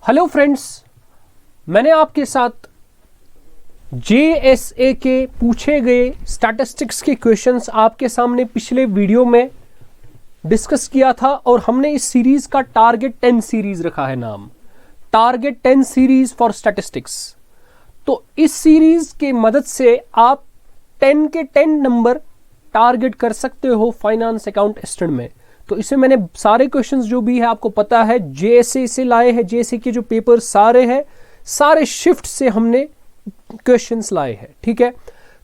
Hello friends, मैंने आपके साथ JSA के पूछे गए स्टैटिस्टिक्स के क्वेश्चंस आपके सामने पिछले वीडियो में डिस्कस किया था और हमने इस सीरीज का टारगेट 10 सीरीज रखा है नाम, टारगेट 10 सीरीज फॉर स्टैटिस्टिक्स। तो इस सीरीज के मदद से आप 10 के 10 नंबर टारगेट कर सकते हो फाइनेंस अकाउंट एस्टिमेट में। तो इसमें मैंने सारे क्वेश्चंस जो भी है आपको पता है JSA से लाए हैं। JSA के जो पेपर सारे हैं, सारे शिफ्ट से हमने क्वेश्चंस लाए हैं, ठीक है।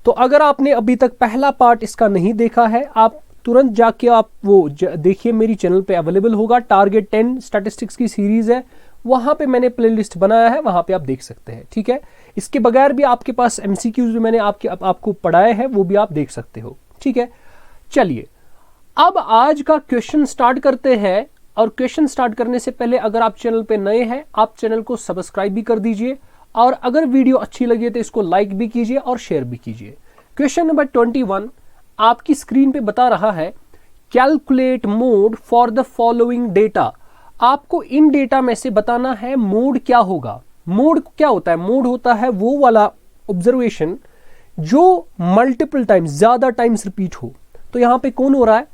तो अगर आपने अभी तक पहला पार्ट इसका नहीं देखा है, आप तुरंत जाके आप वो देखिए, मेरी चैनल पे अवेलेबल होगा। टारगेट 10 स्टैटिस्टिक्स की सीरीज है, वहां पे मैंने प्लेलिस्ट बनाया है, वहां पे आप देख सकते हैं, ठीक है। इसके बगैर भी आपके पास MCQs जो मैंने आपको पढ़ाए हैं वो भी आप देख सकते हो, ठीक है। चलिए अब आज का क्वेश्चन स्टार्ट करते हैं। और क्वेश्चन स्टार्ट करने से पहले अगर आप चैनल पे नए हैं, आप चैनल को सब्सक्राइब भी कर दीजिए और अगर वीडियो अच्छी लगी तो इसको लाइक भी कीजिए और शेयर भी कीजिए। क्वेश्चन नंबर 21 आपकी स्क्रीन पे बता रहा है, calculate mode for the following data. आपको इन डेटा में से बताना है मोड क्या होगा। मोड क्या होता है? मोड होता है वो वाला ऑब्जर्वेशन जो मल्टीपल टाइम्स, ज्यादा टाइम्स रिपीट हो। तो यहां पे कौन हो रहा है?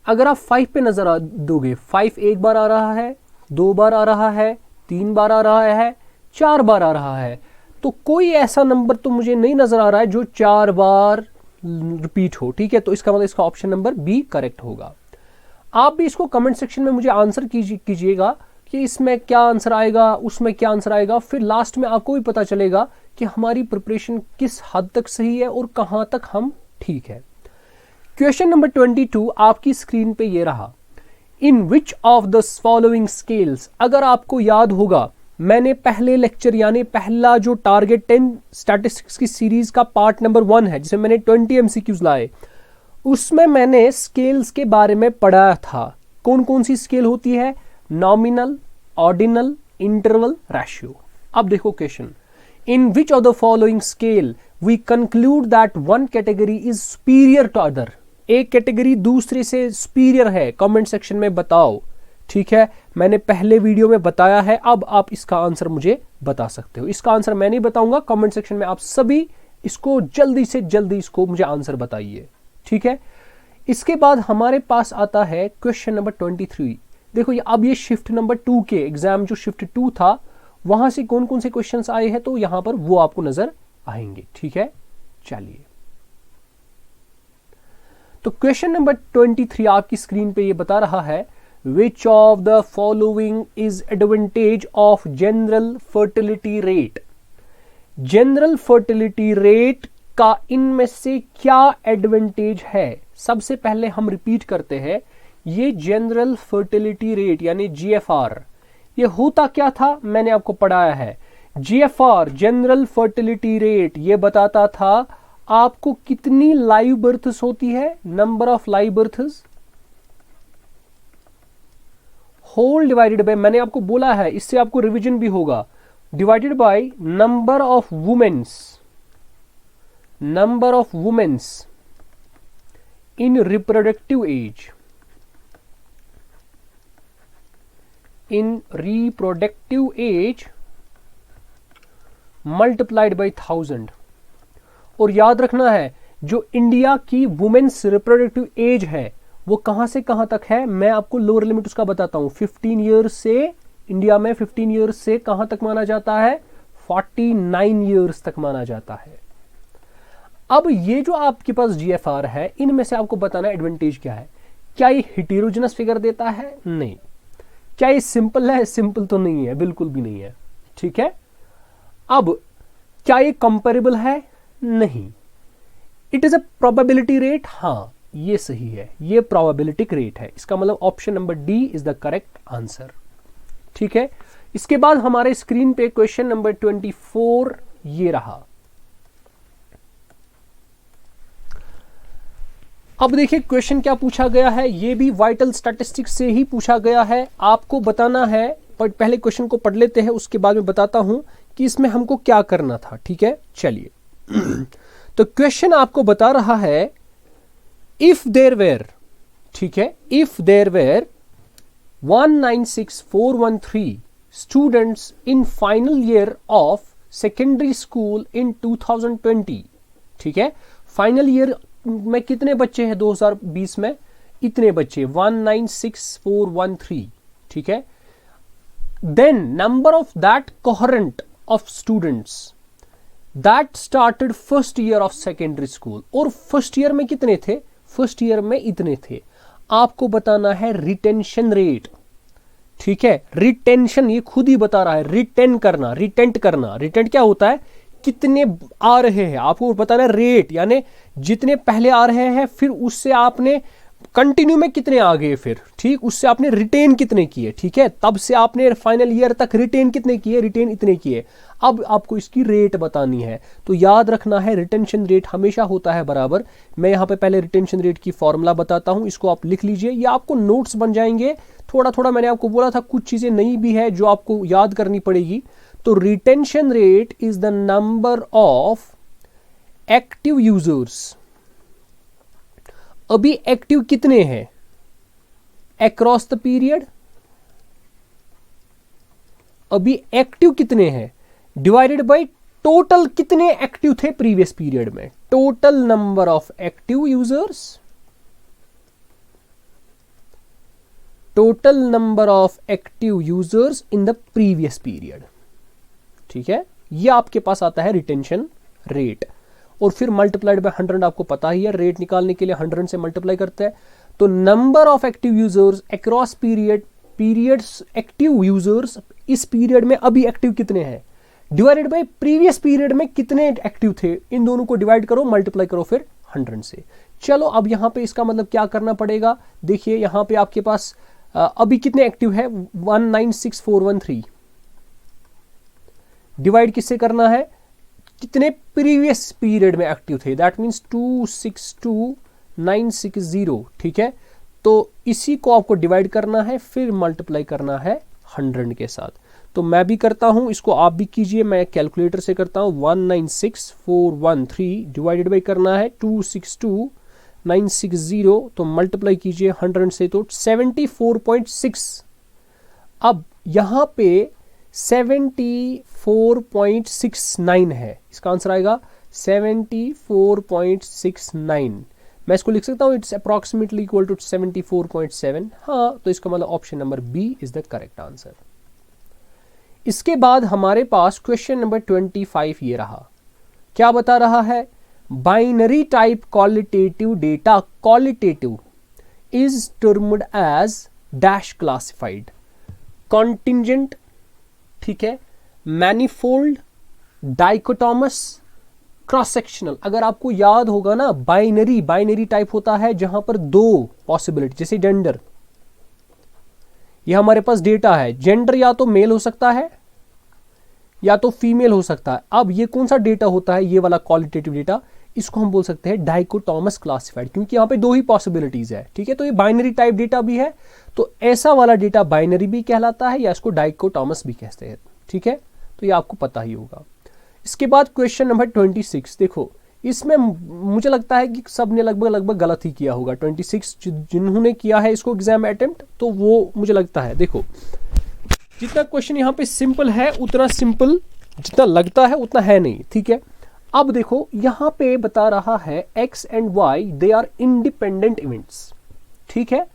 अगर आप 5 पे नजर दोगे, 5 एक बार आ रहा है, 2 बार आ रहा है, 3 बार आ रहा है, 4 बार आ रहा है। तो कोई ऐसा नंबर तो मुझे नहीं नजर आ रहा है जो 4 बार रिपीट हो, ठीक है। तो इसका मतलब इसका ऑप्शन नंबर बी करेक्ट होगा। आप भी इसको कमेंट सेक्शन में मुझे आंसर कीजिएगा कि इसमें क्या आंसर आएगा, उसमें क्या आंसर आएगा। फिर लास्ट में आपको भी पता चलेगा कि हमारी प्रिपरेशन किस हद तक सही है और कहां तक हम ठीक है। क्वेश्चन नंबर 22 आपकी स्क्रीन पे ये रहा, in which of the following scales. अगर आपको याद होगा, मैंने पहले लेक्चर यानी पहला जो टारगेट 10 स्टैटिस्टिक्स की सीरीज का पार्ट नंबर 1 है, जिसमें मैंने 20 MCQs लाए, उसमें मैंने स्केल्स के बारे में पढ़ा था। कौन कौन सी स्केल होती है? Nominal, ordinal, interval, ratio. अब देखो question, in which of the following scale we conclude that one category is superior to other. एक कैटेगरी दूसरे से सुपीरियर है, कमेंट सेक्शन में बताओ, ठीक है। मैंने पहले वीडियो में बताया है, अब आप इसका आंसर मुझे बता सकते हो। इसका आंसर मैं नहीं बताऊंगा, कमेंट सेक्शन में आप सभी इसको जल्दी से जल्दी इसको मुझे आंसर बताइए, ठीक है। इसके बाद हमारे पास आता है क्वेश्चन नंबर 23। देखो अब ये शिफ्ट नंबर 2 के एग्जाम, जो शिफ्ट 2 था, वहां से कौन कौन से क्वेश्चंस आए हैं, तो यहां पर वो आपको नजर आएंगे, ठीक है। चलिए, तो क्वेश्चन नंबर 23 आपकी स्क्रीन पे ये बता रहा है, विच of the following is advantage of general fertility rate. General fertility rate का इनमें से क्या एडवांटेज है? सबसे पहले हम रिपीट करते हैं, ये जनरल फर्टिलिटी रेट यानी GFR, ये होता क्या था? मैंने आपको पढ़ाया है। GFR जनरल फर्टिलिटी रेट ये बताता था आपको कितनी लाइव बर्थ्स होती है, number of live births whole divided by, मैंने आपको बोला है, इससे आपको रिवीजन भी होगा, divided by number of womens, number of womens in reproductive age, in reproductive age multiplied by 1000। और याद रखना है, जो इंडिया की वुमेन्स रिप्रोडक्टिव एज है वो कहां से कहां तक है, मैं आपको लोअर लिमिट उसका बताता हूं। 15 ईयर्स से, इंडिया में 15 ईयर्स से कहां तक माना जाता है? 49 ईयर्स तक माना जाता है। अब ये जो आपके पास GFR है, इनमें से आपको बताना एडवांटेज क्या है। क्या ये हेटेरोजेनस फिगर देता है? नहीं। क्या ये सिंपल है? सिंपल तो नहीं है, बिल्कुल भी नहीं है, ठीक है। अब क्या ये कंपेरेबल है? नहीं। It is a probability rate, हाँ ये सही है, ये प्रोबेबिलिटिक रेट है। इसका मतलब option number D is the correct answer, ठीक है। इसके बाद हमारे स्क्रीन पे क्वेश्चन नंबर 24 ये रहा। अब देखिए क्वेश्चन क्या पूछा गया है, ये भी वाइटल स्टैटिस्टिक्स से ही पूछा गया है। आपको बताना है, पर पहले क्वेश्चन को पढ़ लेते हैं, उसके बाद में बताता हूं कि इसमें हमको क्या करना था, ठीक है। चलिए तो क्वेश्चन आपको बता रहा है, इफ देयर वेर, ठीक है, if there were 196413 students in final year of secondary school in 2020। ठीक है, फाइनल ईयर में कितने बच्चे हैं 2020 में? इतने बच्चे 196413। ठीक है, then number of that coherent of students that started first year of secondary school. और फर्स्ट ईयर में कितने थे? फर्स्ट ईयर में इतने थे। आपको बताना है रिटेंशन रेट। ठीक है, रिटेंशन ये खुद ही बता रहा है, रिटेंट करना। रिटेंट क्या होता है? कितने आ रहे हैं, आपको बताना है रेट, यानी जितने पहले आ रहे हैं फिर उससे आपने कंटिन्यू में कितने आ गए, फिर ठीक उससे आपने रिटेन कितने किए। ठीक है, तब से आपने फाइनल ईयर तक रिटेन कितने किए? रिटेन इतने किए। अब आपको इसकी रेट बतानी है, तो याद रखना है रिटेंशन रेट हमेशा होता है बराबर। मैं यहां पे पहले रिटेंशन रेट की फॉर्मूला बताता हूं, इसको आप लिख लीजिए, ये आपको नोट्स बन जाएंगे। थोड़ा थोड़ा मैंने आपको बोला था कुछ चीजें नई भी है जो आपको याद करनी पड़ेगी। तो retention rate is the number of active users. अभी एक्टिव कितने हैं अक्रॉस द पीरियड? अभी एक्टिव कितने हैं डिवाइडेड बाय टोटल कितने एक्टिव थे प्रीवियस पीरियड में। Total number of active users, total number of active users in the previous period. ठीक है, ये आपके पास आता है रिटेंशन रेट। और फिर मल्टीप्लाइड बाय 100, आपको पता ही है रेट निकालने के लिए 100 से मल्टीप्लाई करते हैं। तो number of active users across periods active users, इस पीरियड में अभी एक्टिव कितने हैं डिवाइडेड बाय प्रीवियस पीरियड में कितने एक्टिव थे, इन दोनों को डिवाइड करो, मल्टीप्लाई करो फिर 100 से। चलो अब यहां पे इसका मतलब क्या करना पड़ेगा, देखिए यहां पे आपके पास अभी कितने एक्टिव है 196413, डिवाइड किससे करना है? कितने प्रीवियस पीरियड में एक्टिव थे, दैट मींस 262960। ठीक है, तो इसी को आपको डिवाइड करना है, फिर मल्टीप्लाई करना है 100 के साथ। तो मैं भी करता हूं, इसको आप भी कीजिए, मैं कैलकुलेटर से करता हूं। 196413 डिवाइडेड बाई करना है 262960, तो मल्टीप्लाई कीजिए 100 से, तो 74.6। अब यहां पे 74.69 है, इसका आंसर आएगा 74.69। मैं इसको लिख सकता हूं, इट्स अप्रॉक्सीमेटली इक्वल टू 74.7। हाँ, तो इसका मतलब option number B is the correct answer. इसके बाद हमारे पास क्वेश्चन नंबर 25 ये रहा। क्या बता रहा है? Binary type qualitative data, qualitative is termed as dash classified, contingent, ठीक है, मैनिफोल्ड, डाइकोटोमस, क्रॉस सेक्शनल। अगर आपको याद होगा ना, बाइनरी टाइप होता है जहां पर दो पॉसिबिलिटी, जैसे जेंडर, ये हमारे पास डेटा है, जेंडर या तो मेल हो सकता है या तो फीमेल हो सकता है। अब ये कौन सा डेटा होता है? ये वाला क्वालिटेटिव डेटा, इसको हम बोल सकते हैं डाइकोटोमस क्लासिफाइड, क्योंकि यहां पे दो ही पॉसिबिलिटीज है। ठीक है, तो ये बाइनरी टाइप डेटा भी है, तो ऐसा वाला डेटा बाइनरी भी कहलाता है या इसको डाइकोटोमस भी कहते हैं। ठीक है, तो ये आपको पता ही होगा। इसके बाद क्वेश्चन नंबर 26, देखो इसमें मुझे लगता है कि सबने लगभग गलत ही किया होगा। 26 जिन्होंने किया है इसको एग्जाम अटेम्प्ट, तो वो मुझे लगता है, देखो जितना क्वेश्चन यहाँ पे सिंपल है उतना सिंपल जितना लगता है उतना है नहीं। ठीक है, अब देखो यहाँ पे बता रहा है x and y they are independent events. ठीक है,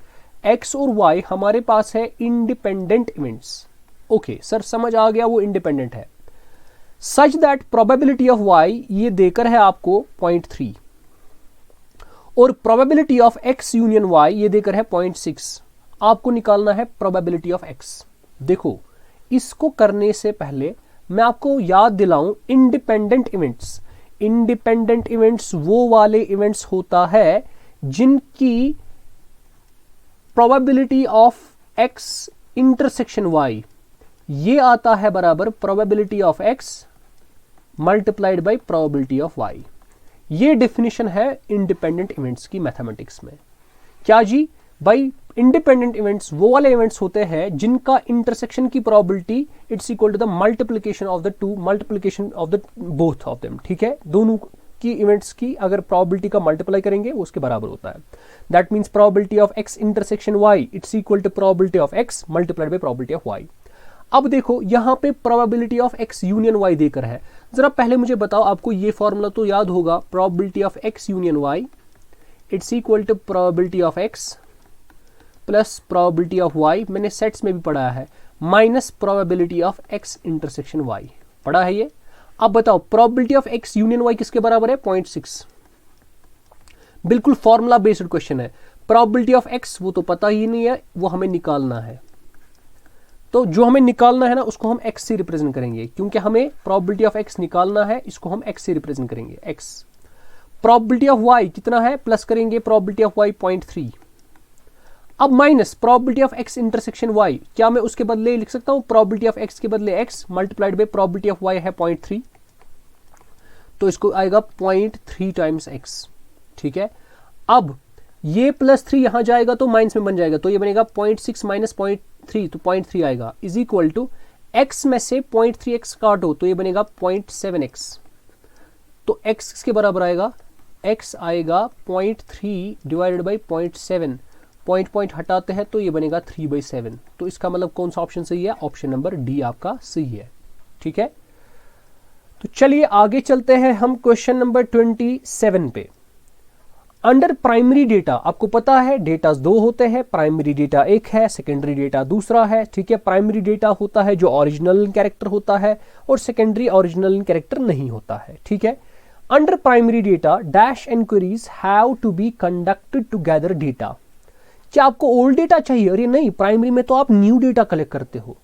x और y हमारे पास है इंडिपेंडेंट इवेंट्स। ओके सर, समझ आ गया, वो इंडिपेंडेंट है। Such that probability of y ये देकर है आपको 0.3 और probability of x union y ये देकर है 0.6। आपको निकालना है प्रोबेबिलिटी ऑफ x। देखो इसको करने से पहले मैं आपको याद दिलाऊं, इंडिपेंडेंट इवेंट्स, इंडिपेंडेंट इवेंट्स वो वाले इवेंट्स होता है जिनकी probability of x intersection y ये आता है बराबर probability of x multiplied by probability of y। ये डेफिनेशन है इंडिपेंडेंट इवेंट्स की मैथमेटिक्स में। क्या जी? भाई इंडिपेंडेंट इवेंट्स वो वाले इवेंट्स होते हैं जिनका इंटरसेक्शन की probability it's equal to the multiplication of the two, multiplication of the both of them. ठीक है, दोनों की इवेंट्स की अगर प्रोबेबिलिटी का मल्टीप्लाई करेंगे वो उसके बराबर होता है। That means probability of x intersection y it's equal to probability of x multiplied by probability of y। अब देखो यहां पे probability of x union y देकर है। जरा पहले मुझे बताओ, आपको ये फॉर्मूला तो याद होगा, probability of x union y it's equal to probability of x plus probability of y, मैंने सेट्स में भी पढ़ा है, minus probability of x intersection y, पढ़ा है ये। अब बताओ probability of x union y किसके बराबर है? 0.6। बिल्कुल फॉर्मूला बेस्ड क्वेश्चन है। प्रोबेबिलिटी ऑफ x वो तो पता ही नहीं है, वो हमें निकालना है। तो जो हमें निकालना है ना उसको हम x से रिप्रेजेंट करेंगे, क्योंकि हमें प्रोबेबिलिटी ऑफ x निकालना है, इसको हम x से रिप्रेजेंट करेंगे, x। प्रोबेबिलिटी ऑफ y कितना है? प्लस करेंगे प्रोबेबिलिटी ऑफ y 0.3। अब minus probability of x intersection y, क्या मैं उसके बदले लिख सकता हूं? प्रोबेबिलिटी ऑफ x के बदले x multiplied by probability of y है 0.3, तो इसको आएगा 0.3 टाइम्स x, ठीक है। अब ये +3 यहां जाएगा तो माइनस में बन जाएगा, तो ये बनेगा 0.6 माइनस 0.3, तो 0.3 आएगा, इज इक्वल टू x में से 0.3x काटो तो ये बनेगा 0.7x, तो x किसके बराबर आएगा? x आएगा 0.3 डिवाइडेड बाई 0.7, पॉइंट हटाते हैं तो ये बनेगा 3/7। तो इसका मतलब कौन सा ऑप्शन सही है? ऑप्शन नंबर डी आपका सही है, ठीक है। तो चलिए आगे चलते हैं हम क्वेश्चन नंबर 27 पे। अंडर प्राइमरी डेटा, आपको पता है डेटा दो होते हैं, प्राइमरी डेटा एक है, सेकेंडरी डेटा दूसरा है, ठीक है। प्राइमरी डेटा होता है जो ओरिजिनल कैरेक्टर होता है और सेकेंडरी ओरिजिनल कैरेक्टर नहीं होता है, ठीक है। Under primary data dash inquiries have to be conducted to gather data. क्या आपको ओल्ड डेटा चाहिए? अरे नहीं, प्राइमरी में तो आप न्यू डेटा कलेक्ट करते हो।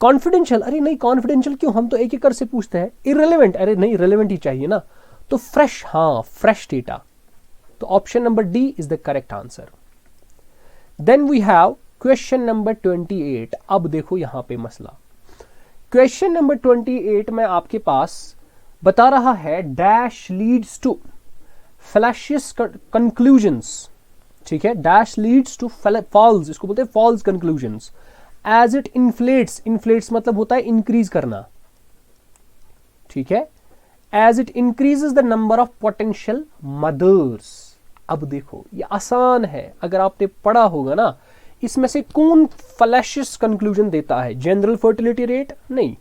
कॉन्फिडेंशियल? अरे नहीं, कॉन्फिडेंशियल क्यों, हम तो एक एक से पूछते हैं। इररिलेवेंट? अरे नहीं, रिलेवेंट ही चाहिए ना। तो फ्रेश, हाँ फ्रेश डेटा, तो option number D is the correct answer. Then we have question number 28। अब देखो यहां पे मसला, क्वेश्चन नंबर 28 में आपके पास बता रहा है dash leads to fallacious conclusions, ठीक है। डैश लीड्स टू फॉल्स, इसको बोलते हैं false conclusions, as it inflates, inflates मतलब होता है इंक्रीज करना, ठीक है, as it increases the number of potential mothers. अब देखो ये आसान है, अगर आपने पढ़ा होगा ना, इसमें से कौन फैलाशियस कंक्लूजन देता है? General fertility rate? नहीं।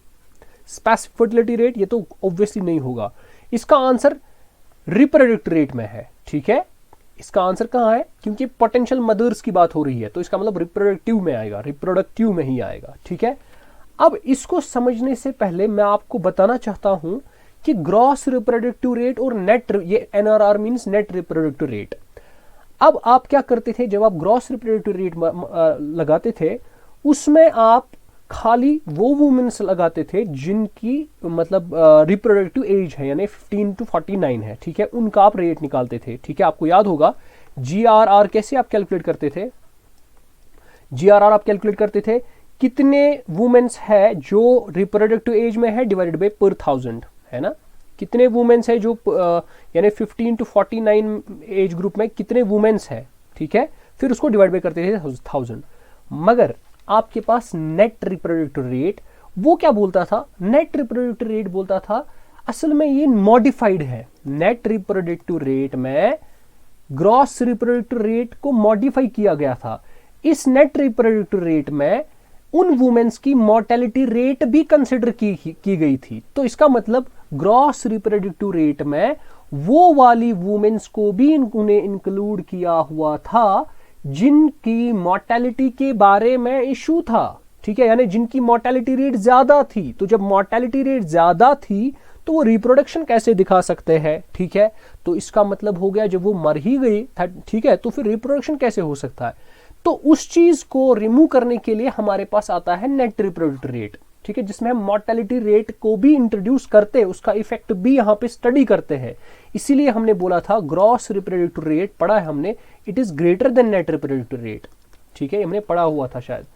Specific fertility rate? ये तो ऑब्वियसली नहीं होगा। इसका आंसर रिप्रोडक्टिव रेट में है, ठीक है। इसका आंसर कहां है? क्योंकि पोटेंशियल मदर्स की बात हो रही है, तो इसका मतलब रिप्रोडक्टिव में आएगा, रिप्रोडक्टिव में ही आएगा, ठीक है। अब इसको समझने से पहले मैं आपको बताना चाहता हूं कि ग्रॉस रिप्रोडक्टिव रेट और नेट, ये NRR means net reproductive rate. अब आप क्या करते थे, जब आप ग्रॉस रिप्रोडक्टिव रेट लगाते थे, उसमें आप खाली वो वुमेन्स लगाते थे जिनकी मतलब रिप्रोडक्टिव एज है, यानी 15 to 49 है, ठीक है, उनका आप रेट निकालते थे, ठीक है। आपको याद होगा GRR कैसे आप कैलकुलेट करते थे? GRR आप कैलकुलेट करते थे कितने वुमेन्स है जो रिप्रोडक्टिव एज में है डिवाइडेड बाय पर 1000, है ना। कितने वुमेन्स है जो यानी 15 to 49 एज ग्रुप में कितने वुमेन्स है, ठीक है, फिर उसको डिवाइड बाय करते थे 1000। मगर आपके पास नेट रिप्रोडक्टिव रेट वो क्या बोलता था? नेट रिप्रोडक्टिव रेट बोलता था असल में ये मॉडिफाइड है। नेट रिप्रोडक्टिव रेट में ग्रॉस रिप्रोडक्टिव रेट को मॉडिफाई किया गया था। इस नेट रिप्रोडक्टिव रेट में उन वुमेन्स की मॉर्टेलिटी रेट भी कंसिडर की गई थी। तो इसका मतलब ग्रॉस रिप्रोडक्टिव रेट में वो वाली वुमेन्स को भी उन्हें इंक्लूड किया हुआ था जिनकी मॉर्टेलिटी के बारे में इशू था, ठीक है, यानी जिनकी मॉर्टेलिटी रेट ज्यादा थी। तो जब मॉर्टेलिटी रेट ज्यादा थी तो वो रिप्रोडक्शन कैसे दिखा सकते हैं, ठीक है। तो इसका मतलब हो गया जब वो मर ही गई, ठीक है, तो फिर रिप्रोडक्शन कैसे हो सकता है? तो उस चीज को रिमूव करने के लिए हमारे पास आता है नेट रिप्रोडक्टिव रेट, ठीक है, जिसमें हम मॉर्टेलिटी रेट को भी इंट्रोड्यूस करते हैं, उसका इफेक्ट भी यहाँ पे स्टडी करते हैं। इसीलिए हमने बोला था ग्रॉस रिप्रोडक्टिव रेट पढ़ा है हमने, it is greater than net reproductive rate, ठीक है, हमने पढ़ा हुआ था शायद।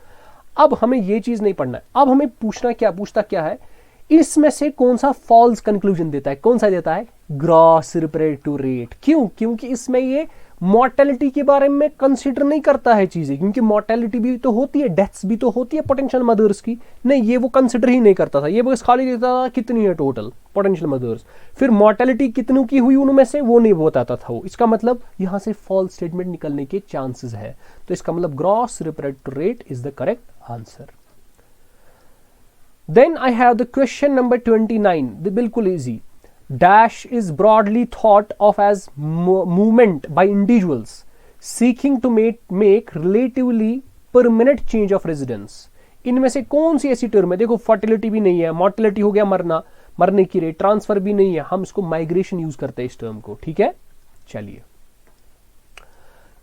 अब हमें ये चीज नहीं पढ़ना है, अब हमें पूछता क्या है, इसमें से कौन सा फॉल्स कंक्लूजन देता है? कौन सा देता है? Gross reproductive rate. क्यों? क्योंकि इसमें ये मॉर्टेलिटी के बारे में कंसीडर नहीं करता है चीजें, क्योंकि मॉर्टेलिटी भी तो होती है, डेथ्स भी तो होती है पोटेंशियल मदर्स की, नहीं ये वो कंसीडर ही नहीं करता था। ये बस खाली देता था कितनी है टोटल पोटेंशियल मदर्स, फिर मॉर्टेलिटी कितनों की हुई उनमें से वो नहीं बताता था वो। इसका मतलब यहां से फॉल्स स्टेटमेंट निकलने के चांसेस है। तो इसका मतलब gross reproductive rate is the correct answer. Then I have the question number 29, the बिल्कुल easy. Dash is broadly thought of as movement by individuals seeking to make relatively permanent change of residence. इनमें से कौन सी ऐसी term है, देखो fertility भी नहीं है, मोर्टिलिटी हो गया मरना, मरने की रेट, ट्रांसफर भी नहीं है, हम इसको माइग्रेशन यूज करते हैं इस टर्म को, ठीक है। चलिए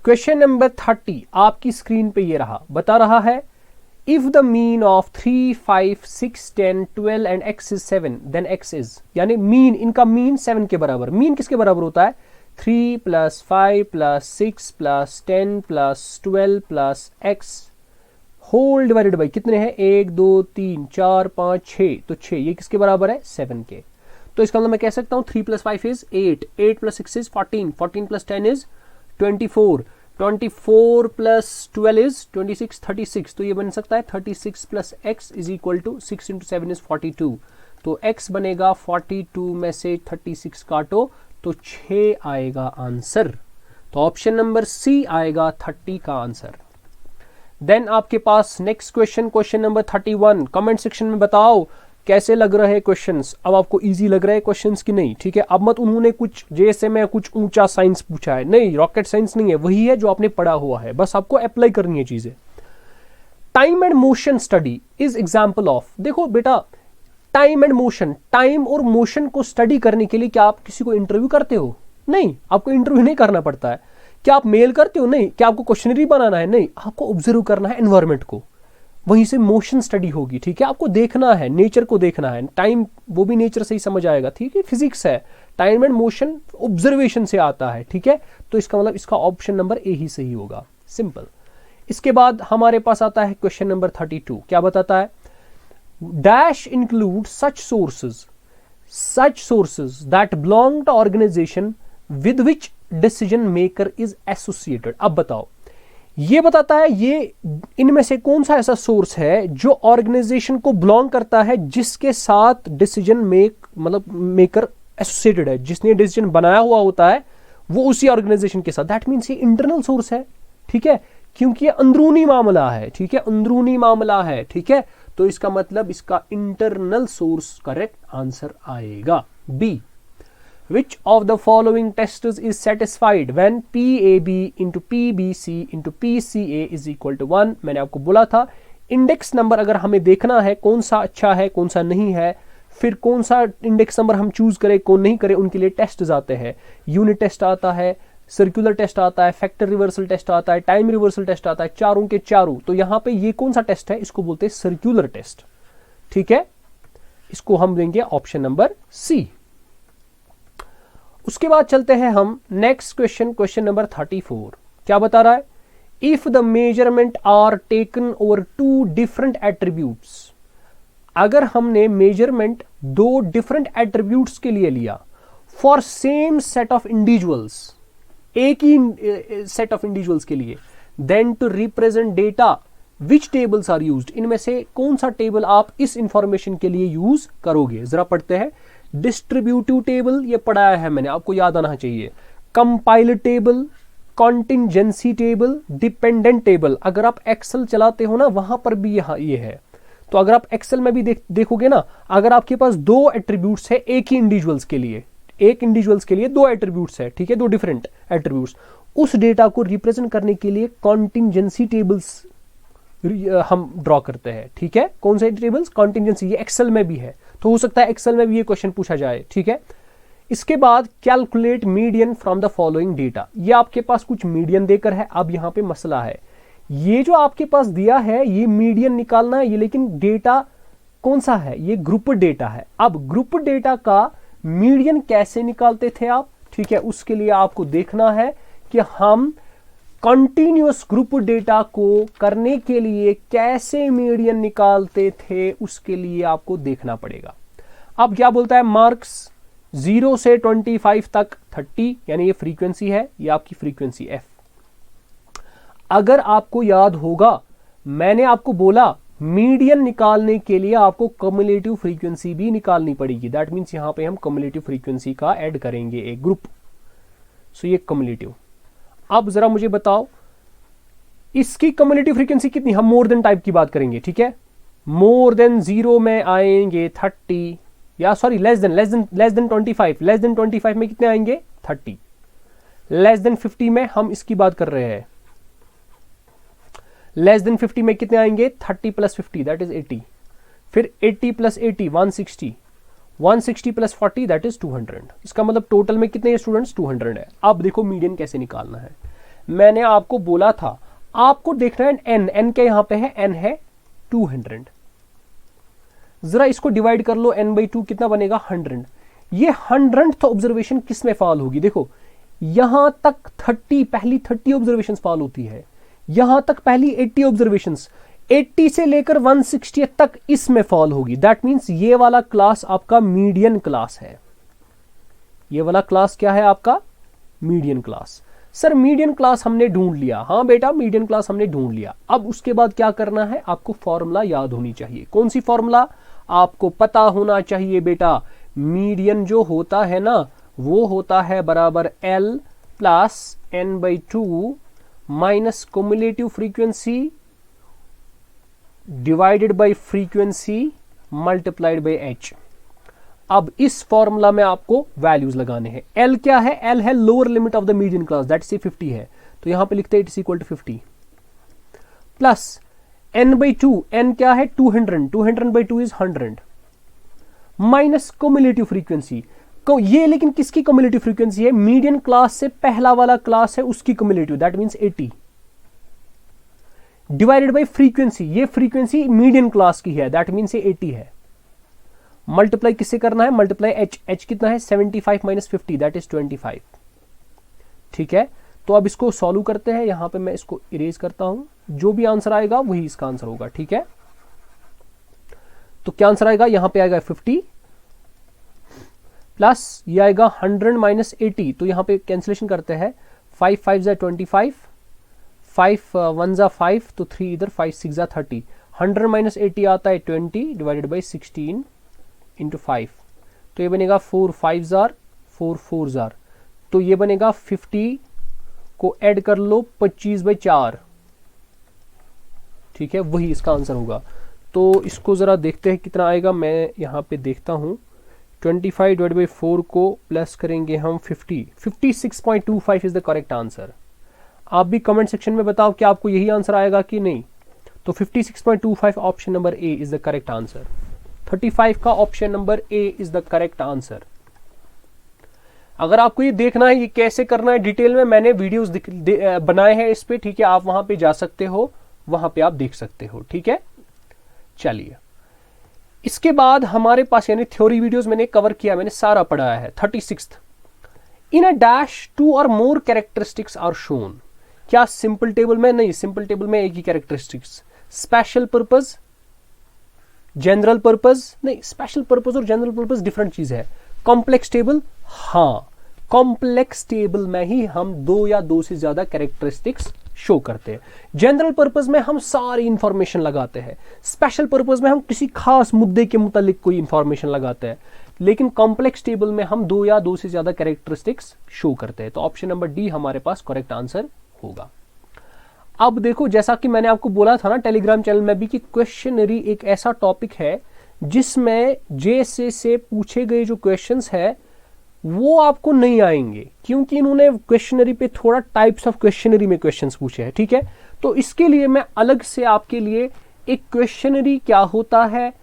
क्वेश्चन नंबर 30 आपकी स्क्रीन पे ये रहा, बता रहा है if the mean of 3, 5, 6, 10, 12 and x is 7 then x is, यानी मीन, इनका मीन 7 के बराबर, मीन किसके बराबर होता है 3 + 5 + 6 + 10 + 12 + x होल डिवाइडेड बाई कितने हैं 1 2 3 4 5 6, तो 6 ये किसके बराबर है 7 के। तो इसका मतलब मैं कह सकता हूं 3 + 5 इज 8, 8 + 6 इज 14, 14 + 10 इज 24, 24 + 12 इज 26, 36, तो ये बन सकता है 36 + x is equal to 6 × 7 is 42, तो x बनेगा 42 में से 36 काटो तो 6 आएगा आंसर, तो ऑप्शन नंबर सी आएगा 30 का आंसर। देन आपके पास next question, question number 31, comment section में बताओ कैसे लग रहे हैं क्वेश्चंस, अब आपको इजी लग रहे हैं क्वेश्चंस कि नहीं, ठीक है। अब मत उन्होंने कुछ जैसे में कुछ ऊंचा साइंस पूछा है, नहीं, रॉकेट साइंस नहीं है, वही है जो आपने पढ़ा हुआ है, बस आपको अप्लाई करनी है चीजें। Time and motion study is example of, देखो बेटा टाइम एंड मोशन, टाइम और मोशन को स्टडी करने के लिए क्या आप किसी को इंटरव्यू करते हो, नहीं, आपको इंटरव्यू नहीं करना पड़ता है। क्या आप मेल करते हो, नहीं। क्या आपको क्वेश्चनरी बनाना है, नहीं, आपको ऑब्जर्व करना है एनवायरमेंट को, वहीं से मोशन स्टडी होगी, ठीक है। आपको देखना है, नेचर को देखना है, टाइम वो भी नेचर से ही समझ आएगा, ठीक है, फिजिक्स है, टाइम एंड मोशन ऑब्जर्वेशन से आता है, ठीक है। तो इसका मतलब इसका ऑप्शन नंबर ए ही सही होगा, सिंपल। इसके बाद हमारे पास आता है क्वेश्चन नंबर 32, क्या बताता है dash include such sources that belong to organisation with which decision maker is associated. अब बताओ, ये बताता है ये इनमें से कौन सा ऐसा सोर्स है जो ऑर्गेनाइजेशन को बिलोंग करता है जिसके साथ डिसीजन मेकर एसोसिएटेड है, जिसने डिसीजन बनाया हुआ होता है वो उसी ऑर्गेनाइजेशन के साथ, दैट मीन्स ये इंटरनल सोर्स है, ठीक है, क्योंकि ये अंदरूनी मामला है, ठीक है, अंदरूनी मामला है, ठीक है। तो इसका मतलब इसका इंटरनल सोर्स करेक्ट आंसर आएगा B. Which of the following tests is satisfied when PAB into PBC into PCA is equal to 1? मैंने आपको बोला था इंडेक्स नंबर अगर हमें देखना है कौन सा अच्छा है कौन सा नहीं है, फिर कौन सा इंडेक्स नंबर हम चूज करें कौन नहीं करें, उनके लिए टेस्ट आते हैं। यूनिट टेस्ट आता है, सर्कुलर टेस्ट आता है, फैक्टर रिवर्सल टेस्ट आता है, टाइम रिवर्सल टेस्ट आता है, चारों के चारों। तो यहाँ पे ये कौन सा टेस्ट है, इसको बोलते हैं सर्कुलर टेस्ट, ठीक है। इसको हम देंगे ऑप्शन नंबर सी। उसके बाद चलते हैं हम नेक्स्ट क्वेश्चन, क्वेश्चन नंबर 34, क्या बता रहा है if the measurement are taken over 2 different attributes, अगर हमने मेजरमेंट 2 डिफरेंट एट्रीब्यूट्स के लिए लिया for same set of individuals, एक ही सेट ऑफ इंडिविजुअल्स के लिए, then to represent data which tables are used, इनमें से कौन सा टेबल आप इस इंफॉर्मेशन के लिए यूज करोगे। जरा पढ़ते हैं। डिस्ट्रीब्यूटिव टेबल ये पढ़ाया है मैंने, आपको याद आना चाहिए। Compile table, contingency table, dependent table. अगर आप एक्सेल चलाते हो ना वहां पर भी यहाँ ये है, तो अगर आप एक्सेल में भी देखोगे ना, अगर आपके पास 2 एट्रीब्यूट्स है एक ही इंडिविजुअल्स के लिए, एक इंडिविजुअल्स के लिए 2 एट्रीब्यूट्स है, ठीक है, 2 डिफरेंट एट्रीब्यूट्स, उस डेटा को रिप्रेजेंट करने के लिए कॉन्टिंजेंसी टेबल्स हम ड्रॉ करते हैं, ठीक है। कौन से टेबल्स, कॉन्टिंजेंसी, ये एक्सेल में भी है, तो हो सकता है एक्सेल में भी ये क्वेश्चन पूछा जाए, ठीक है। इसके बाद calculate median from the following data, ये आपके पास कुछ मीडियन देकर है। अब यहां पे मसला है, ये जो आपके पास दिया है ये मीडियन निकालना है, ये लेकिन डेटा कौन सा है, ये ग्रुप डेटा है। अब ग्रुप डेटा का मीडियन कैसे निकालते थे आप, ठीक है, उसके लिए आपको देखना है कि हम कंटिन्यूअस ग्रुप डेटा को करने के लिए कैसे मीडियन निकालते थे, उसके लिए आपको देखना पड़ेगा। अब क्या बोलता है, मार्क्स 0 से 25 तक 30, यानी ये फ्रीक्वेंसी है, ये आपकी फ्रीक्वेंसी f। अगर आपको याद होगा मैंने आपको बोला मीडियन निकालने के लिए आपको कम्युलेटिव फ्रीक्वेंसी भी निकालनी पड़ेगी, दैट मीन्स यहां पे हम कम्युलेटिव फ्रीक्वेंसी का ऐड करेंगे एक ग्रुप, सो ये कम्युलेटिव। अब जरा मुझे बताओ इसकी कम्युलेटिव फ्रीक्वेंसी कितनी, हम मोर देन टाइप की बात करेंगे, ठीक है। मोर देन 0 में आएंगे 30, या sorry less than 25, less than 25 में कितने आएंगे 30, लेस देन 50 में हम इसकी बात कर रहे हैं, लेस देन 50 में कितने आएंगे 30 प्लस 50 दैट इज 80, फिर 80 प्लस 80 160, 160 प्लस 40 दैट इज 200। इसका मतलब टोटल में कितने स्टूडेंट्स 200 है। अब देखो मीडियन कैसे निकालना है। मैंने आपको बोला था आपको देखना है एन के यहां पे है, एन है 200, जरा इसको डिवाइड कर लो, n बाई 2 कितना बनेगा 100। ये 100 तो ऑब्जर्वेशन किस में फॉल होगी, देखो यहां तक 30 पहली 30 ऑब्जर्वेशन फॉल होती है, यहां तक पहली 80 ऑब्जर्वेशन, 80 से लेकर 160 तक इसमें फॉल होगी। दैट मीन्स ये वाला क्लास आपका मीडियन क्लास है। ये वाला क्लास क्या है आपका median class. Sir median class हमने ढूंढ लिया, हाँ बेटा मीडियन क्लास हमने ढूंढ लिया। अब उसके बाद क्या करना है, आपको फॉर्मूला याद होनी चाहिए। कौन सी फॉर्मूला आपको पता होना चाहिए बेटा। मीडियन जो होता है ना वो होता है बराबर L plus n by 2 minus cumulative frequency divided by frequency multiplied by h। अब इस फॉर्मूला में आपको वैल्यूज लगाने हैं। L क्या है, L है lower limit of the median class that से 50 है, तो यहां पे लिखते हैं it's equal to 50 plus n by 2, n क्या है 200, 200 by 2 is 100 minus cumulative frequency. ये लेकिन किसकी क्युमुलेटिव फ्रीक्वेंसी है, मीडियन क्लास से पहला वाला क्लास है उसकी cumulative that means 80 divided by frequency, ये फ्रीक्वेंसी मीडियन क्लास की है दैट मींस ये 80 है। मल्टीप्लाई किससे करना है, मल्टीप्लाई h कितना है 75 माइनस 50 दैट इज 25। ठीक है, तो अब इसको सॉल्व करते हैं। यहां पे मैं इसको इरेज करता हूं, जो भी आंसर आएगा वही इसका आंसर होगा। ठीक है, तो क्या आंसर आएगा, यहां पे आएगा 50 प्लस ये आएगा 100 माइनस 80, तो यहां पे कैंसिलेशन करते हैं, 5 5 जा 25, 5 1 जा 5 तो 3 इधर, 5 6 जा 30, 100 माइनस 80 आता है 20 डिवाइडेड बाई 16 इंटू 5, तो ये बनेगा 4 5 जार 4 4 जार, तो ये बनेगा 50 को ऐड कर लो 25 बाई 4। ठीक है, वही इसका आंसर होगा। तो इसको जरा देखते हैं कितना आएगा, मैं यहां पे देखता हूं। 25 डिवाइड बाई 4 को प्लस करेंगे हम 50, 56.25 इज द करेक्ट आंसर। आप भी कमेंट सेक्शन में बताओ कि आपको यही आंसर आएगा कि नहीं। तो 56.25 option number A is the correct answer. 35 का option number A is the correct answer. अगर आपको ये देखना है ये कैसे करना है डिटेल में, मैंने वीडियोस बनाए हैं इस पे। ठीक है, आप वहां पे जा सकते हो, वहां पे आप देख सकते हो। ठीक है, चलिए इसके बाद हमारे पास यानी थ्योरी वीडियोस मैंने कवर किया, मैंने सारा पढ़ाया है। 36 इन अ डैश 2 और मोर कैरेक्टरिस्टिक्स आर शोन। क्या सिंपल टेबल में नहीं, सिंपल टेबल में एक ही characteristics. Special purpose general purpose नहीं, स्पेशल पर्पस और जनरल पर्पस डिफरेंट चीज है। कॉम्प्लेक्स टेबल, हाँ कॉम्प्लेक्स टेबल में ही हम 2 या 2 से ज्यादा कैरेक्टरिस्टिक्स शो करते हैं। जनरल पर्पस में हम सारी इंफॉर्मेशन लगाते हैं, स्पेशल पर्पस में हम किसी खास मुद्दे के मुतालिक कोई इंफॉर्मेशन लगाते हैं, लेकिन कॉम्प्लेक्स टेबल में हम 2 या 2 से ज्यादा कैरेक्टरिस्टिक्स शो करते हैं। तो ऑप्शन नंबर डी हमारे पास करेक्ट आंसर होगा। अब देखो, जैसा कि मैंने आपको बोला था ना टेलीग्राम चैनल में भी कि क्वेश्चनरी एक ऐसा टॉपिक है जिसमें जेएसए से पूछे गए जो क्वेश्चंस है वो आपको नहीं आएंगे, क्योंकि इन्होंने क्वेश्चनरी पे थोड़ा टाइप्स ऑफ क्वेश्चनरी में क्वेश्चंस पूछे हैं। ठीक है, तो इसके लिए मैं अलग से आपके लिए एक क्वेश्चनरी क्या होता है,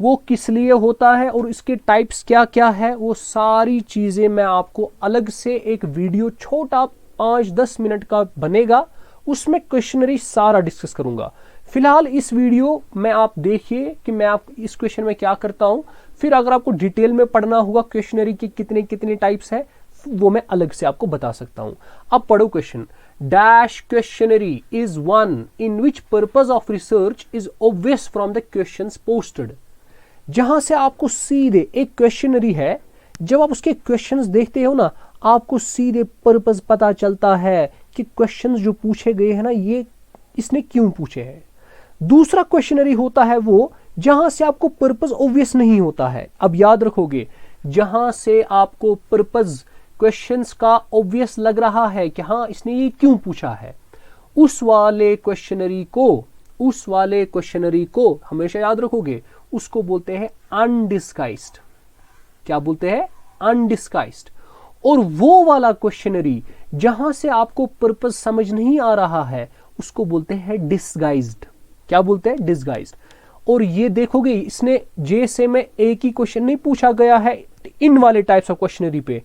वो किस लिए होता है और इसके टाइप्स क्या क्या है, वो सारी चीजें मैं आपको अलग से एक वीडियो छोटा 5-10 मिनट का बनेगा, उसमें क्वेश्चनरी सारा डिस्कस करूंगा। फिलहाल इस वीडियो में आप देखिए कि मैं आप इस क्वेश्चन में क्या करता हूं, फिर अगर आपको डिटेल में पढ़ना होगा क्वेश्चनरी के कितने कितने टाइप्स है वो मैं अलग से आपको बता सकता हूं। अब पढ़ो question. Dash questionnaire is one in which purpose of research is obvious from the questions posted. जहां से आपको सीधे एक क्वेश्चनरी है, जब आप उसके क्वेश्चंस देखते हो ना, आपको सीधे पर्पस पता चलता है कि क्वेश्चंस जो पूछे गए हैं ना, ये इसने क्यों पूछे हैं। दूसरा क्वेश्चनरी होता है वो जहां से आपको पर्पस ऑब्वियस नहीं होता है। अब याद रखोगे, जहां से आपको पर्पस क्वेश्चंस का ऑब्वियस लग रहा है कि हाँ इसने ये क्यों पूछा है, उस वाले क्वेश्चनरी को उस वाले क्वेश्चनरी को हमेशा याद रखोगे, उसको बोलते हैं अनडिस्गाइज्ड। क्या बोलते हैं? अनडिस्गाइज्ड। और वो वाला क्वेश्चनरी जहां से आपको पर्पस समझ नहीं आ रहा है उसको बोलते हैं डिसगाइज्ड। क्या बोलते हैं? डिसगाइज्ड। और ये देखोगे इसने जे से में एक ही क्वेश्चन नहीं पूछा गया है इन वाले टाइप्स ऑफ क्वेश्चनरी पे,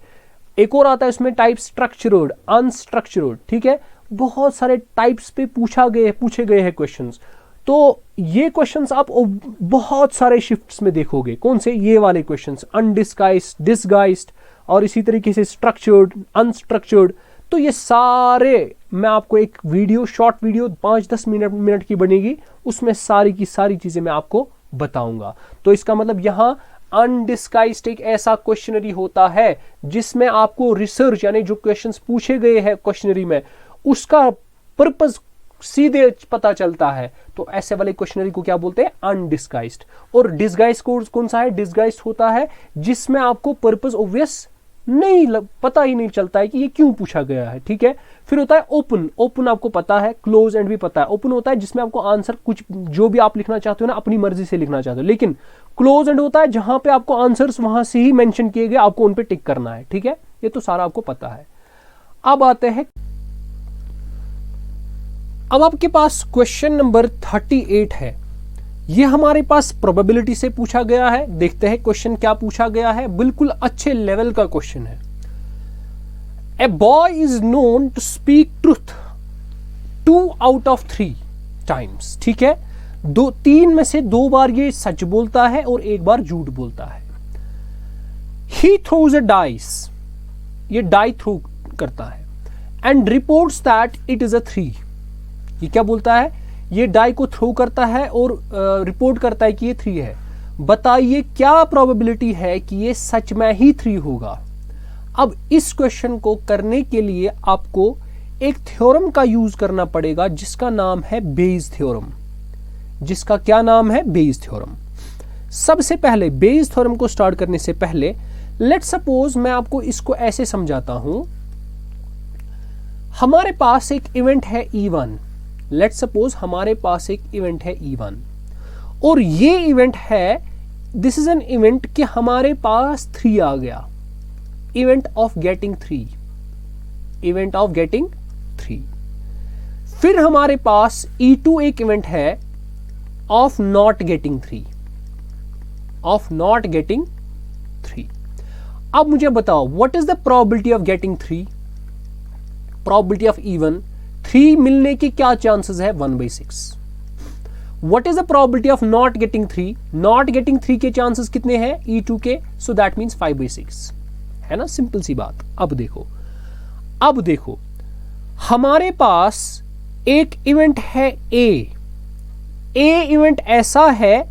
एक और आता है उसमें टाइप स्ट्रक्चर्ड, अनस्ट्रक्चर्ड, ठीक है, बहुत सारे टाइप्स पे पूछे गए हैं क्वेश्चंस। तो ये क्वेश्चंस आप बहुत सारे शिफ्ट्स में देखोगे। कौन से? ये वाले क्वेश्चंस, अनडिस्गाइज्ड, डिसगाइज्ड, और इसी तरीके से स्ट्रक्चर्ड, अनस्ट्रक्चर्ड। तो ये सारे मैं आपको एक वीडियो, शॉर्ट वीडियो 5-10 मिनट की बनेगी, उसमें सारी की सारी चीजें मैं आपको बताऊंगा। तो इसका मतलब यहां अनडिस्गाइज्ड एक ऐसा क्वेश्चनरी होता है जिसमें आपको रिसर्च यानी जो क्वेश्चंस पूछे गए हैं क्वेश्चनरी में उसका पर्पस सीधे पता चलता है। तो ऐसे वाले क्वेश्चनरी को क्या बोलते हैं? अनडिस्गाइज्ड। और डिसगाइज्ड कौन सा है? डिसगाइज्ड होता है जिसमें आपको पर्पस ऑब्वियस नहीं पता ही नहीं चलता है कि ये क्यों पूछा गया है, ठीक है। फिर होता है ओपन। ओपन आपको पता है, क्लोज एंड भी पता है। ओपन होता है जिसमें आपको आंसर कुछ जो भी आप लिखना चाहते हो ना अपनी मर्जी से लिखना चाहते हो, लेकिन क्लोज एंड होता है जहां पे आपको आंसर्स वहां से ही मेंशन किए गए, आपको उन पे टिक करना है, ठीक है। ये तो सारा आपको पता है। अब आते हैं, अब आपके पास क्वेश्चन नंबर 38 है। ये हमारे पास प्रोबेबिलिटी से पूछा गया है। देखते हैं क्वेश्चन क्या पूछा गया है। बिल्कुल अच्छे लेवल का क्वेश्चन है। A boy is known to speak truth 2 out of 3 times, ठीक है। 3 में से 2 बार ये सच बोलता है और 1 बार झूठ बोलता है। ही थ्रोज अ डाइस, ये डाई थ्रो करता है, and reports that it is a 3। ये क्या बोलता है? ये डाई को थ्रो करता है और रिपोर्ट करता है कि ये 3 है। बताइए क्या प्रोबेबिलिटी है कि ये सच में ही 3 होगा। अब इस क्वेश्चन को करने के लिए आपको एक थ्योरम का यूज करना पड़ेगा जिसका नाम है बेयस थ्योरम। जिसका क्या नाम है? Bayes theorem. सबसे पहले बेयस थ्योरम को स्टार्ट करने से पहले लेट्स सपोज मैं आपको इसको ऐसे समझाता हूं। हमारे पास एक इवेंट है E1। लेट्स सपोज हमारे पास एक इवेंट है E1 और ये इवेंट है, दिस इज एन इवेंट कि हमारे पास 3 आ गया। Event of getting 3, event of getting 3। फिर हमारे पास E2 एक इवेंट है of not getting 3, of not getting 3। अब मुझे बताओ what is the probability of getting 3? Probability of E1 3 मिलने के क्या चांसेस है? 1/6। What is the probability of not getting 3? Not getting 3 के चांसेस कितने हैं E2 के? सो दैट मींस 5/6, है ना, सिंपल सी बात। अब देखो हमारे पास एक इवेंट है ए इवेंट ऐसा है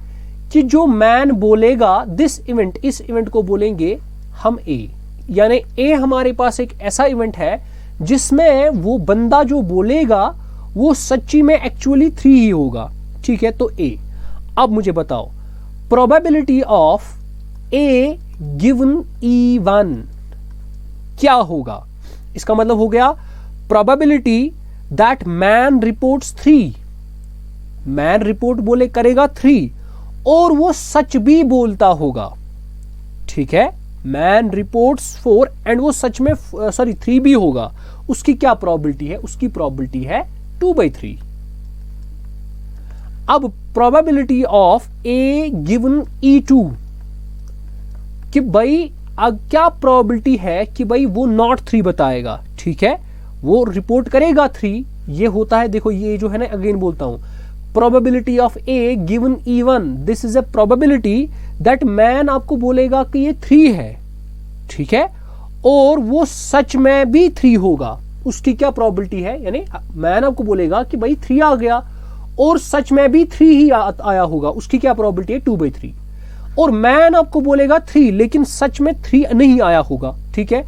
कि जो मैन बोलेगा दिस इवेंट, इस इवेंट को बोलेंगे हम ए, यानी ए हमारे पास एक ऐसा इवेंट है जिसमें वो बंदा जो बोलेगा वो सच्ची में एक्चुअली 3 ही होगा, ठीक है। तो ए। अब मुझे बताओ probability of A given E1 क्या होगा? इसका मतलब हो गया probability that man reports 3, man report बोले करेगा 3 और वो सच भी बोलता होगा, ठीक है। मैन रिपोर्ट्स 4 एंड वो सच में 3 भी होगा। उसकी क्या प्रोबेबिलिटी है? उसकी प्रोबेबिलिटी है 2/3। अब probability of A given E2 कि भाई क्या प्रोबेबिलिटी है कि भाई वो नॉट 3 बताएगा, ठीक है, वो रिपोर्ट करेगा 3। ये होता है, देखो ये जो है ना, अगेन बोलता हूं, probability of A given E1, this is a probability that man आपको बोलेगा कि ये 3 है, ठीक है, और वो सच में भी 3 होगा। उसकी क्या प्रोबेबिलिटी है? यानी मैन आपको बोलेगा कि भाई 3 आ गया और सच में भी 3 ही आया होगा। उसकी क्या प्रोबेबिलिटी है? 2/3। और मैन आपको बोलेगा 3 लेकिन सच में 3 नहीं आया होगा, ठीक है,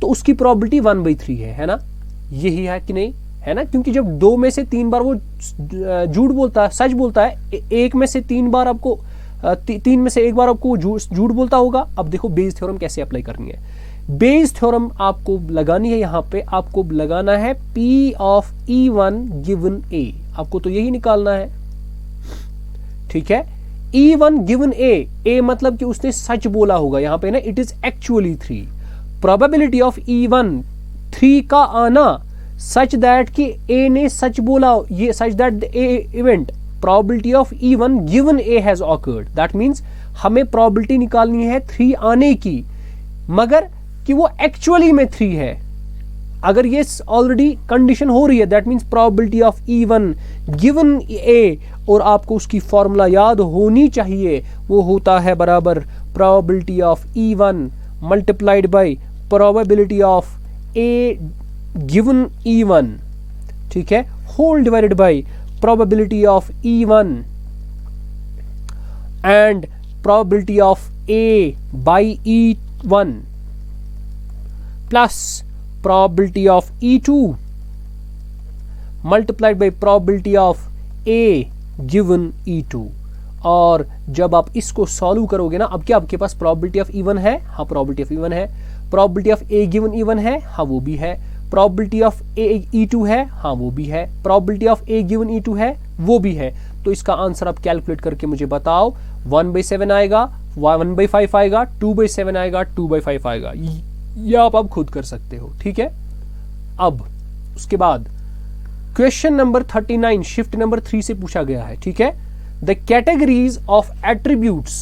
तो उसकी प्रोबेबिलिटी 1/3 है ना। यही है कि नहीं, है ना, क्योंकि जब 2 में से 3 बार वो झूठ बोलता है, सच बोलता है, 1 में से 3 बार आपको 3 में से 1 बार आपको झूठ बोलता होगा। अब देखो बेयस थ्योरम कैसे अप्लाई करनी है। बेयस थ्योरम आपको लगानी है, यहां पे आपको लगाना है P of E1 given A। आपको तो यही निकालना है, ठीक है। E1 गिवन ए मतलब कि उसने सच बोला होगा, यहां पे ना it is actually 3। Probability of E1 3 का आना सच दैट कि ए ने सच बोला, ये such that the A event probability of E1 given A has awkward, that means हमें प्रोबेबिलिटी निकालनी है 3 आने की, मगर कि वो एक्चुअली में 3 है। अगर ये ऑलरेडी कंडीशन हो रही है that means probability of E1 given A, और आपको उसकी फॉर्मूला याद होनी चाहिए, वो होता है बराबर probability of E1 multiplied by probability of A given E1, ठीक है, whole divided by probability of E1 and probability of A by E1 plus probability of E2 multiplied by probability of A given E2। और जब आप इसको solve करोगे ना, अब क्या आपके पास probability of E1 है, हाँ probability of E1 है, probability of A given E1 है, हाँ वो भी है, probability of A E2 है, हाँ वो भी है, probability of A given E2 है, वो भी है। तो इसका आंसर आप कैलकुलेट करके मुझे बताओ, 1/7 आएगा, 1/5 आएगा, 2/7 आएगा, 2/5 आएगा, ये आप खुद कर सकते हो, ठीक है। अब उसके बाद क्वेश्चन नंबर 39 शिफ्ट नंबर 3 से पूछा गया है, ठीक है। The categories of attributes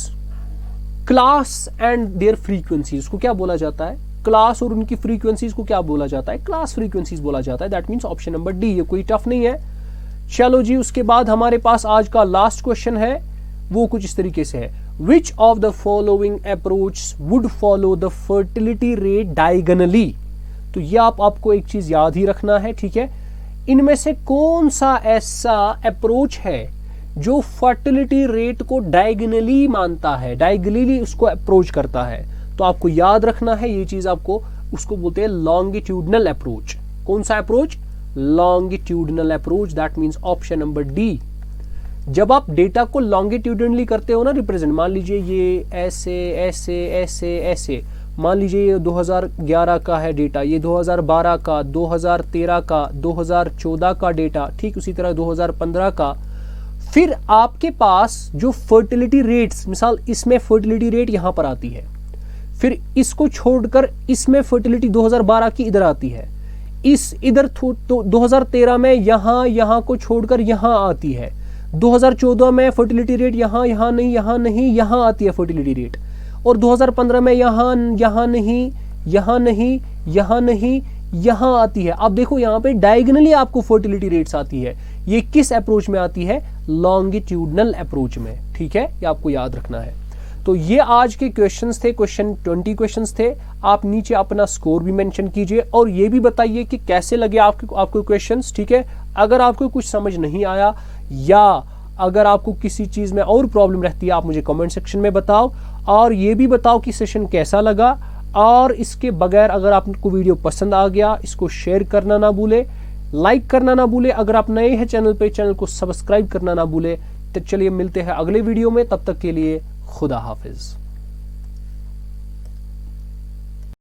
class and their frequencies को क्या बोला जाता है, क्लास और उनकी फ्रीक्वेंसीज को क्या बोला जाता है, क्लास फ्रीक्वेंसीज बोला जाता है, that means option number D. ये कोई टफ नहीं है। चलो जी, उसके बाद हमारे पास आज का लास्ट क्वेश्चन है, वो कुछ इस तरीके से है, Which of the following approach would follow the fertility rate diagonally? तो ये आपको एक चीज याद ही रखना है, ठीक है। इनमें से कौन सा ऐसा अप्रोच है जो फर्टिलिटी रेट को डायगोनली मानता है, डायगोनली उसको अप्रोच करता है। तो आपको याद रखना है ये चीज, आपको उसको बोलते हैं लॉन्गिट्यूडनल अप्रोच। कौन सा approach? Longitudinal approach, that means option number D. जब आप डेटा को लॉन्गिट्यूडनली करते हो ना रिप्रेजेंट, मान लीजिए ये ऐसे ऐसे ऐसे ऐसे, मान लीजिए ये 2011 का है डेटा, ये 2012 का, 2013 का, 2014 का डेटा, ठीक उसी तरह 2015 का। फिर आपके पास जो फर्टिलिटी रेट्स, मिसाल इसमें फर्टिलिटी रेट यहां पर आती है, फिर इसको छोड़कर इसमें फर्टिलिटी 2012 की इधर आती है, इस इधर तो 2013 में यहां को छोड़कर यहां आती है, 2014 में फर्टिलिटी रेट यहां नहीं यहां आती है फर्टिलिटी रेट, और 2015 में यहां नहीं यहां आती है। अब देखो यहां पे डायगोनली आपको फर्टिलिटी रेट्स आती है। ये किस अप्रोच में आती है? लॉन्गिट्यूडनल अप्रोच में, ठीक है, ये आपको याद रखना है। तो ये आज के क्वेश्चंस थे, क्वेश्चन 20 क्वेश्चंस थे। आप नीचे अपना स्कोर भी मेंशन कीजिए और ये भी बताइए कि कैसे लगे आपको क्वेश्चंस, ठीक है। अगर आपको कुछ समझ नहीं आया या अगर आपको किसी चीज में और प्रॉब्लम रहती है, आप मुझे कमेंट सेक्शन में बताओ, और ये भी बताओ कि सेशन कैसा लगा। और इसके बगैर अगर आपको वीडियो पसंद आ गया, इसको शेयर करना ना भूले, लाइक करना ना भूले। अगर आप नए हैं चैनल पे, चैनल को सब्सक्राइब करना ना भूले। तो चलिए मिलते हैं अगले वीडियो में, तब तक के लिए खुदा हाफिज।